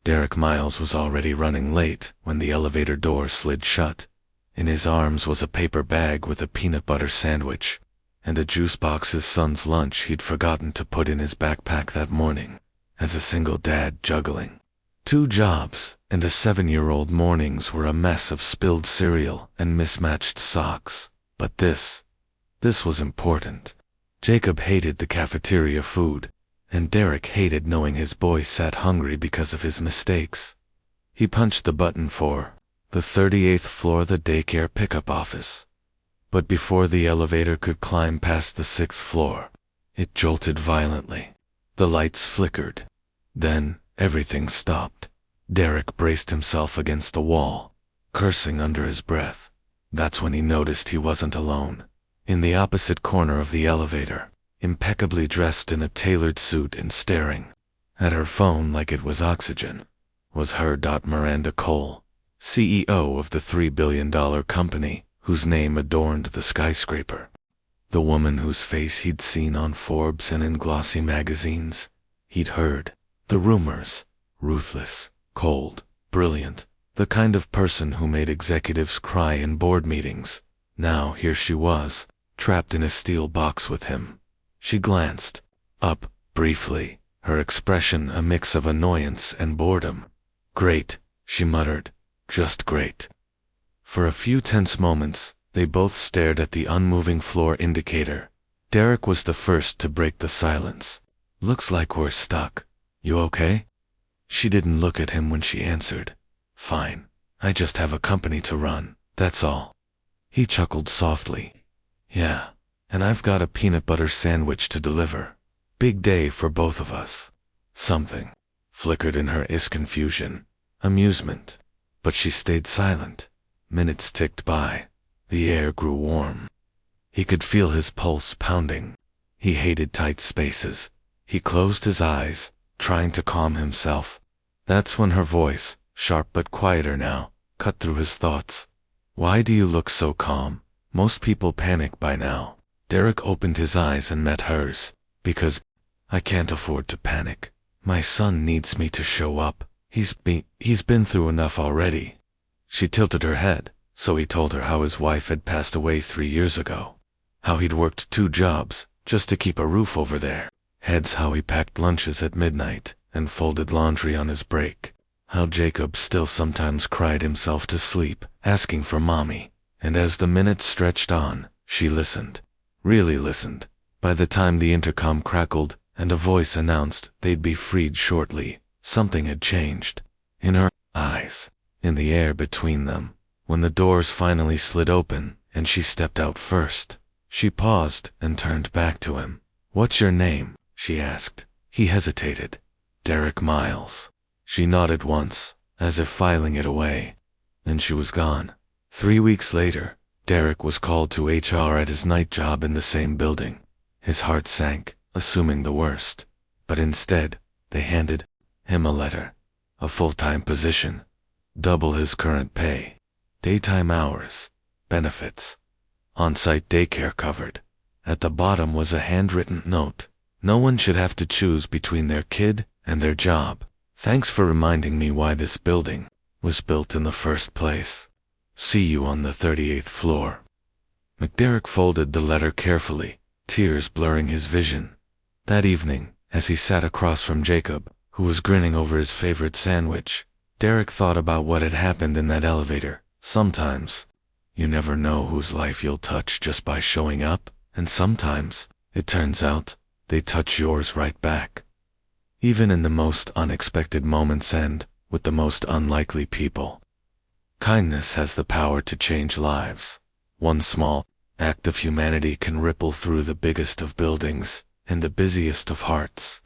Derek Miles was already running late when the elevator door slid shut. In his arms was a paper bag with a peanut butter sandwich and a juice box, his son's lunch he'd forgotten to put in his backpack that morning. As a single dad juggling 2 jobs and a 7-year-old, mornings were a mess of spilled cereal and mismatched socks. But this was important. Jacob hated the cafeteria food, and Derek hated knowing his boy sat hungry because of his mistakes. He punched the button for the 38th floor, the daycare pickup office. But before the elevator could climb past the 6th floor, it jolted violently. The lights flickered. Then everything stopped. Derek braced himself against the wall, cursing under his breath. That's when he noticed he wasn't alone. In the opposite corner of the elevator, impeccably dressed in a tailored suit and staring at her phone like it was oxygen, was her. Miranda Cole, CEO of the $3 billion company whose name adorned the skyscraper. The woman whose face he'd seen on Forbes and in glossy magazines. He'd heard the rumors. Ruthless, cold, brilliant, the kind of person who made executives cry in board meetings. Now here she was, trapped in a steel box with him. She glanced up briefly, her expression a mix of annoyance and boredom. "Great," she muttered. "Just great." For a few tense moments, they both stared at the unmoving floor indicator. Derek was the first to break the silence. "Looks like we're stuck. You okay?" She didn't look at him when she answered. "Fine. I just have a company to run, that's all." He chuckled softly. "Yeah, and I've got a peanut butter sandwich to deliver. Big day for both of us." Something flickered in her eyes, confusion, amusement. But she stayed silent. Minutes ticked by. The air grew warm. He could feel his pulse pounding. He hated tight spaces. He closed his eyes, trying to calm himself. That's when her voice, sharp but quieter now, cut through his thoughts. "Why do you look so calm? Most people panic by now." Derek opened his eyes and met hers. "Because I can't afford to panic. My son needs me to show up. He's been through enough already." She tilted her head, so he told her how his wife had passed away 3 years ago. How he'd worked 2 jobs just to keep a roof over their heads. How he packed lunches at midnight and folded laundry on his break. How Jacob still sometimes cried himself to sleep, asking for mommy. And as the minutes stretched on, she listened. Really listened. By the time the intercom crackled and a voice announced they'd be freed shortly, something had changed. In her eyes, in the air between them. When the doors finally slid open and she stepped out first, she paused and turned back to him. "What's your name?" she asked. He hesitated. "Derek Miles." She nodded once, as if filing it away. Then she was gone. 3 weeks later, Derek was called to HR at his night job in the same building. His heart sank, assuming the worst. But instead, they handed him a letter. A full-time position. Double his current pay. Daytime hours. Benefits. On-site daycare covered. At the bottom was a handwritten note. No one should have to choose between their kid and their job. Thanks for reminding me why this building was built in the first place. See you on the 38th floor. McDerrick folded the letter carefully, tears blurring his vision. That evening, as he sat across from Jacob, who was grinning over his favorite sandwich, Derek thought about what had happened in that elevator. Sometimes, you never know whose life you'll touch just by showing up, and sometimes, it turns out, they touch yours right back. Even in the most unexpected moments and with the most unlikely people. Kindness has the power to change lives. One small act of humanity can ripple through the biggest of buildings and the busiest of hearts.